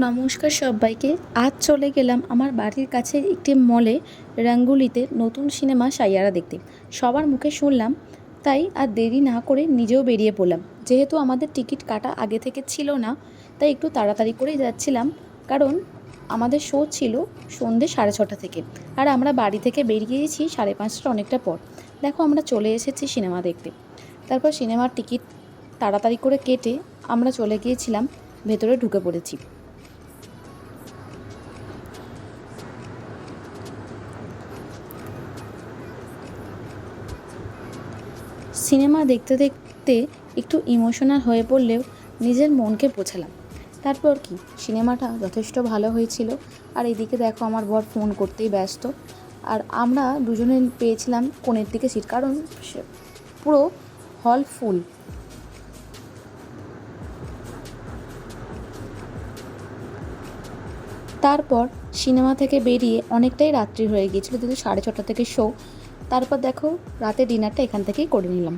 নমস্কার সবাইকে। আজ চলে গেলাম আমার বাড়ির কাছে একটি মলে রঙ্গোলিতে নতুন সিনেমা সাইয়ারা দেখতে। সবার মুখে শুনলাম, তাই আর দেরি না করে নিজেও বেরিয়ে পড়লাম। যেহেতু আমাদের টিকিট কাটা আগে থেকে ছিল না, তাই একটু তাড়াতাড়ি করেই যাচ্ছিলাম, কারণ আমাদের শো ছিল সন্ধ্যে 6:30 থেকে, আর আমরা বাড়ি থেকে বেরিয়েছি 5:30 অনেকটা পর। দেখো, আমরা চলে এসেছি সিনেমা দেখতে। তারপর সিনেমার টিকিট তাড়াতাড়ি করে কেটে আমরা চলে গিয়েছিলাম, ভেতরে ঢুকে পড়েছি। সিনেমা দেখতে দেখতে একটু ইমোশনাল হয়ে পড়লেও নিজের মনকে বোঝালাম। তারপর কি, সিনেমাটা যথেষ্ট ভালো হয়েছিল। আর এদিকে দেখো, আমার বর ফোন করতেই ব্যস্ত। আর আমরা দুজনে পেয়েছিলাম কোণের দিকে সিট, কারণ পুরো হল ফুল। তারপর সিনেমা থেকে বেরিয়ে অনেকটাই রাত্রি হয়ে গিয়েছিল, যেহেতু 6:30 থেকে শো। তারপর দেখো, রাতে ডিনারটা এখান থেকেই করে নিলাম।